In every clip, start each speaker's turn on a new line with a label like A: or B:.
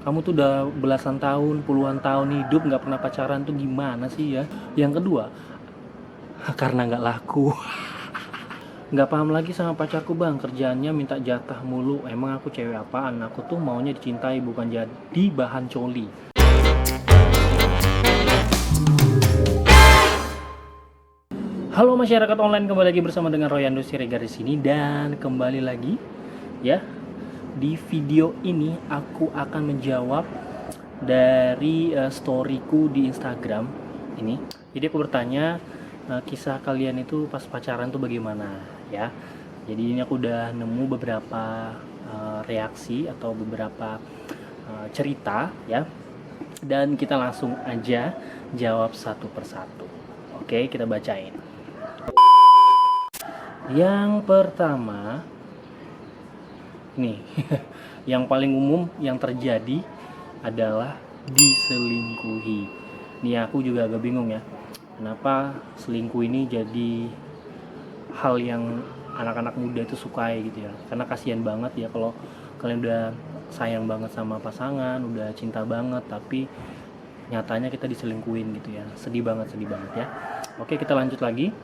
A: Kamu tuh udah belasan tahun, puluhan tahun hidup nggak pernah pacaran tuh gimana sih ya? Yang kedua, karena nggak laku. Nggak paham lagi sama pacarku bang, kerjaannya minta jatah mulu. Emang aku cewek apaan? Aku tuh maunya dicintai bukan jadi bahan coli. Halo masyarakat online, kembali lagi bersama dengan Royando Siregar di sini, dan kembali lagi ya, di video ini aku akan menjawab dari storyku di Instagram ini. Jadi aku bertanya, kisah kalian itu pas pacaran tuh bagaimana ya. Jadi ini aku udah nemu beberapa reaksi atau beberapa cerita ya, dan kita langsung aja jawab satu persatu. Oke, kita bacain. Yang pertama nih, yang paling umum yang terjadi adalah diselingkuhi. Nih aku juga agak bingung ya, kenapa selingkuh ini jadi hal yang anak-anak muda itu sukai gitu ya. Karena kasihan banget ya kalau kalian udah sayang banget sama pasangan, udah cinta banget, tapi nyatanya kita diselingkuhin gitu ya. Sedih banget ya. Oke, kita lanjut lagi.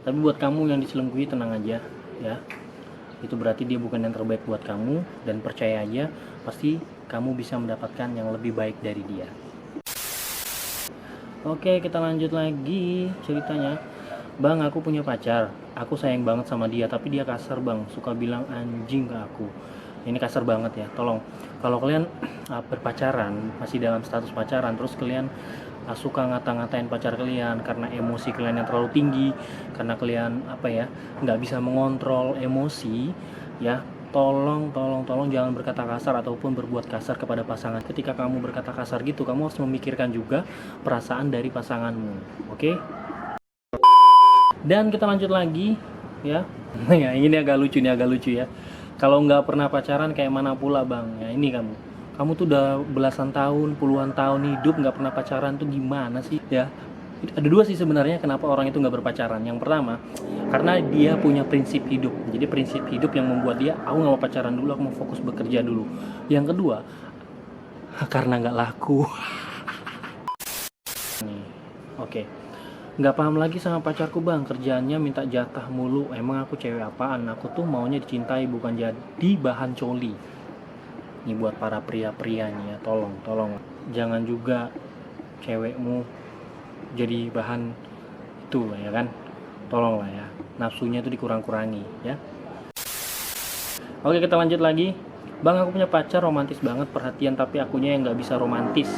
A: Tapi buat kamu yang diselingkuhi, tenang aja ya. Itu berarti dia bukan yang terbaik buat kamu, dan percaya aja pasti kamu bisa mendapatkan yang lebih baik dari dia. Oke, kita lanjut lagi ceritanya. Bang, aku punya pacar, aku sayang banget sama dia, tapi dia kasar bang, suka bilang anjing ke aku. Ini kasar banget ya, tolong. Kalau kalian berpacaran, masih dalam status pacaran, terus kalian suka ngata-ngatain pacar kalian karena emosi kalian yang terlalu tinggi, karena kalian nggak bisa mengontrol emosi ya, tolong jangan berkata kasar ataupun berbuat kasar kepada pasangan. Ketika kamu berkata kasar gitu, kamu harus memikirkan juga perasaan dari pasanganmu. Oke? Dan kita lanjut lagi ya. Ya, ini agak lucu ya. Kalau nggak pernah pacaran kayak mana pula bang? Ya ini kamu tuh udah belasan tahun, puluhan tahun hidup nggak pernah pacaran tuh gimana sih ya? Ada dua sih sebenarnya kenapa orang itu nggak berpacaran. Yang pertama, karena dia punya prinsip hidup. Jadi prinsip hidup yang membuat dia, aku nggak mau pacaran dulu, aku mau fokus bekerja dulu. Yang kedua, karena nggak laku. Nih, oke. Nggak paham lagi sama pacarku bang, kerjaannya minta jatah mulu. Emang aku cewek apaan? Aku tuh maunya dicintai bukan jadi bahan coli. Ini buat para pria-pria nih ya, tolong jangan juga cewekmu jadi bahan itu ya kan, tolong lah ya, nafsunya itu dikurang-kurangi ya. Oke, kita lanjut lagi. Bang, aku punya pacar romantis banget, perhatian, tapi akunya yang nggak bisa romantis.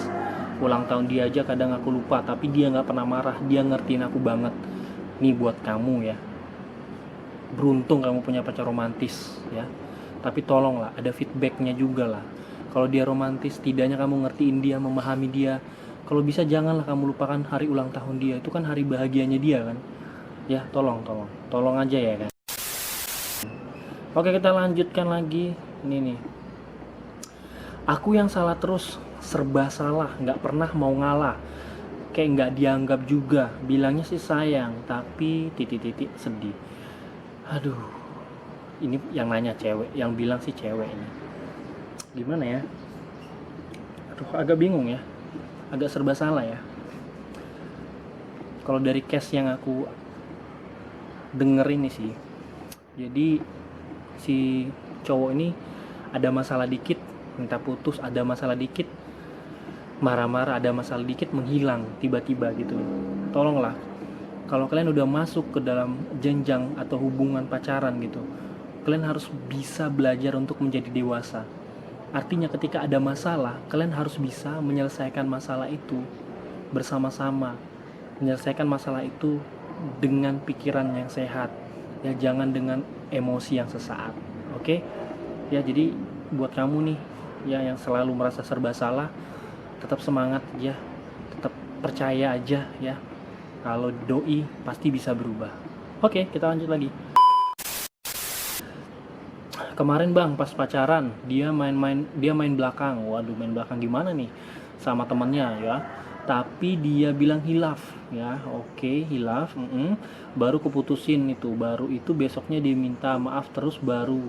A: Ulang tahun dia aja kadang aku lupa, tapi dia nggak pernah marah, dia ngertiin aku banget. Nih buat kamu ya, beruntung kamu punya pacar romantis ya, tapi tolonglah ada feedbacknya juga lah. Kalau dia romantis, tidaknya kamu ngertiin dia, memahami dia. Kalau bisa janganlah kamu lupakan hari ulang tahun dia, itu kan hari bahagianya dia kan ya. Tolong aja ya kan. Oke, kita lanjutkan lagi. Ini nih, aku yang salah terus, serba salah, nggak pernah mau ngalah, kayak nggak dianggap juga, bilangnya sih sayang tapi titik-titik sedih. Aduh, ini yang nanya cewek, yang bilang sih cewek ini. Gimana ya? Aduh, agak bingung ya. Agak serba salah ya. Kalau dari case yang aku denger ini sih, jadi si cowok ini ada masalah dikit minta putus, ada masalah dikit marah-marah, ada masalah dikit menghilang tiba-tiba gitu. Tolonglah, kalau kalian udah masuk ke dalam jenjang atau hubungan pacaran gitu, kalian harus bisa belajar untuk menjadi dewasa. Artinya ketika ada masalah, kalian harus bisa menyelesaikan masalah itu bersama-sama. Menyelesaikan masalah itu dengan pikiran yang sehat. Ya, jangan dengan emosi yang sesaat. Oke? Ya, jadi buat kamu nih ya yang selalu merasa serba salah, tetap semangat ya. Tetap percaya aja ya. Kalau doi pasti bisa berubah. Oke, kita lanjut lagi. Kemarin bang pas pacaran dia main belakang. Waduh, main belakang gimana nih sama temennya ya? tapi dia bilang hilaf ya. Oke, hilaf. Baru keputusin itu, baru itu besoknya dia minta maaf terus, baru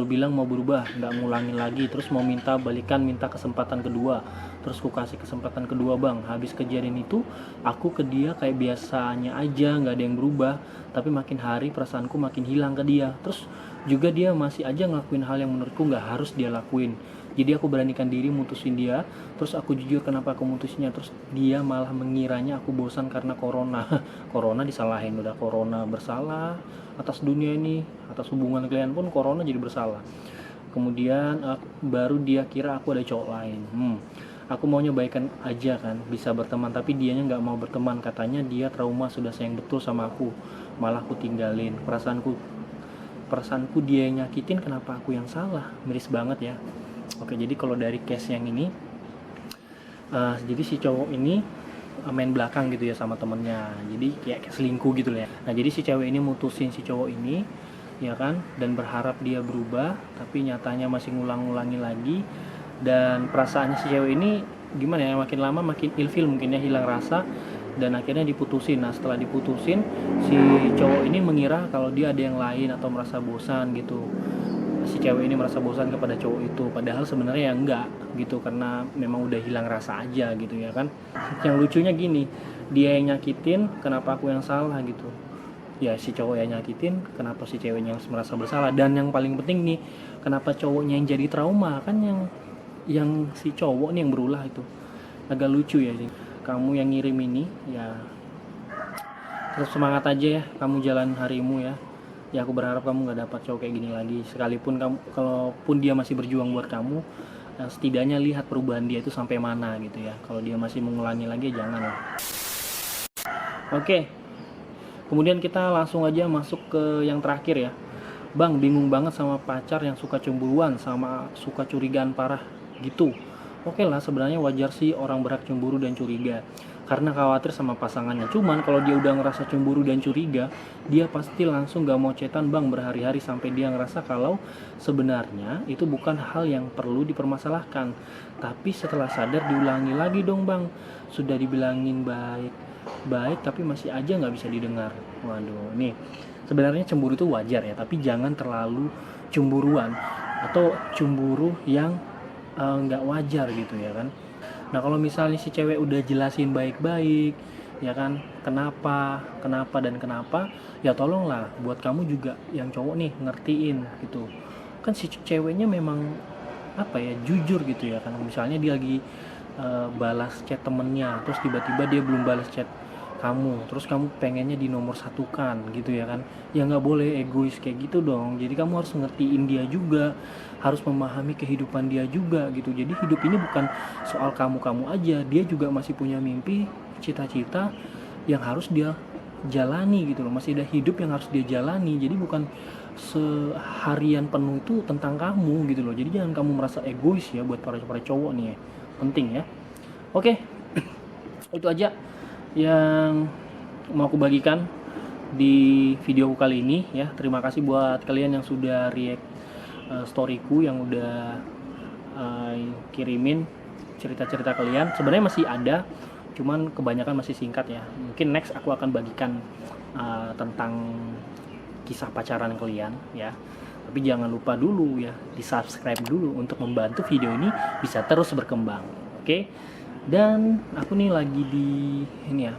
A: bilang mau berubah, nggak ngulangin lagi, terus mau minta balikan, minta kesempatan kedua. Terus ku kasih kesempatan kedua bang. Habis kejadian itu aku ke dia kayak biasanya aja, nggak ada yang berubah, tapi makin hari perasaanku makin hilang ke dia. Terus juga dia masih aja ngelakuin hal yang menurutku nggak harus dia lakuin. Jadi aku beranikan diri mutusin dia. Terus aku jujur kenapa aku mutusinnya. Terus dia malah mengiranya aku bosan karena corona. Corona disalahin, udah corona bersalah atas dunia ini, atas hubungan kalian pun corona jadi bersalah. Kemudian baru dia kira aku ada cowok lain. Aku maunya baikan aja kan, bisa berteman, tapi dianya nggak mau berteman. Katanya dia trauma, sudah sayang betul sama aku, malah aku tinggalin. Perasaanku dia yang nyakitin, kenapa aku yang salah? Miris banget ya. Oke, jadi kalau dari case yang ini, jadi si cowok ini main belakang gitu ya sama temennya, jadi kayak selingkuh gitu lah ya. Nah jadi si cewek ini mutusin si cowok ini ya kan, dan berharap dia berubah, tapi nyatanya masih ngulang-ngulangin lagi. Dan perasaannya si cewek ini gimana ya, makin lama makin ilfil mungkin ya, hilang rasa, dan akhirnya diputusin. Nah setelah diputusin, si cowok ini mengira kalau dia ada yang lain atau merasa bosan gitu. Si cewek ini merasa bosan kepada cowok itu, padahal sebenarnya ya enggak gitu, karena memang udah hilang rasa aja gitu ya kan. Yang lucunya gini, dia yang nyakitin, kenapa aku yang salah gitu ya? Si cowok yang nyakitin, kenapa si ceweknya yang merasa bersalah? Dan yang paling penting nih, kenapa cowoknya yang jadi trauma? Kan yang si cowok nih yang berulah itu. Agak lucu ya sih. Kamu yang ngirim ini ya, tetap semangat aja ya, kamu jalan harimu ya. Ya aku berharap kamu nggak dapat cowok kayak gini lagi. Sekalipun kamu, kalaupun dia masih berjuang buat kamu, setidaknya lihat perubahan dia itu sampai mana gitu ya. Kalau dia masih mengulangi lagi, jangan lah. Oke, kemudian kita langsung aja masuk ke yang terakhir ya. Bang, bingung banget sama pacar yang suka cemburuan sama suka curigaan parah gitu. Oke lah, sebenarnya wajar sih orang berhak cemburu dan curiga, karena khawatir sama pasangannya. Cuman kalau dia udah ngerasa cemburu dan curiga, dia pasti langsung gak mau chatan bang berhari-hari, sampai dia ngerasa kalau sebenarnya itu bukan hal yang perlu dipermasalahkan. Tapi setelah sadar diulangi lagi dong bang, sudah dibilangin baik tapi masih aja gak bisa didengar. Waduh, nih sebenarnya cemburu itu wajar ya, tapi jangan terlalu cemburuan atau cemburu yang nggak wajar gitu ya kan. Nah kalau misalnya si cewek udah jelasin baik-baik ya kan, kenapa ya tolonglah buat kamu juga yang cowok nih ngertiin gitu kan. Si ceweknya memang apa ya, jujur gitu ya kan. Misalnya dia lagi balas chat temennya, terus tiba-tiba dia belum balas chat kamu, terus kamu pengennya di nomor satukan gitu ya kan. Ya nggak boleh egois kayak gitu dong. Jadi kamu harus ngertiin dia juga, harus memahami kehidupan dia juga gitu. Jadi hidup ini bukan soal kamu aja, dia juga masih punya mimpi, cita-cita yang harus dia jalani gitu loh. Masih ada hidup yang harus dia jalani. Jadi bukan seharian penuh itu tentang kamu gitu loh. Jadi jangan kamu merasa egois ya, buat para cowok nih ya. Penting ya. Oke, itu aja yang mau aku bagikan di video kali ini ya. Terima kasih buat kalian yang sudah react storyku, yang udah kirimin cerita-cerita kalian. Sebenarnya masih ada, cuman kebanyakan masih singkat ya. Mungkin next aku akan bagikan tentang kisah pacaran kalian ya. Tapi jangan lupa dulu ya, di subscribe dulu untuk membantu video ini bisa terus berkembang. Oke. Dan aku nih lagi di ini ya,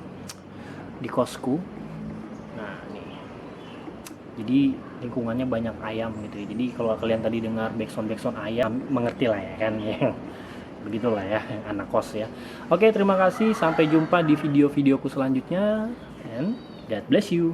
A: di kosku. Nah nih, jadi lingkungannya banyak ayam gitu ya. Jadi kalau kalian tadi dengar backsound ayam, mengerti lah ya kan ya. Begitulah ya anak kos ya. Oke, terima kasih, sampai jumpa di video-videoku selanjutnya, and God bless you.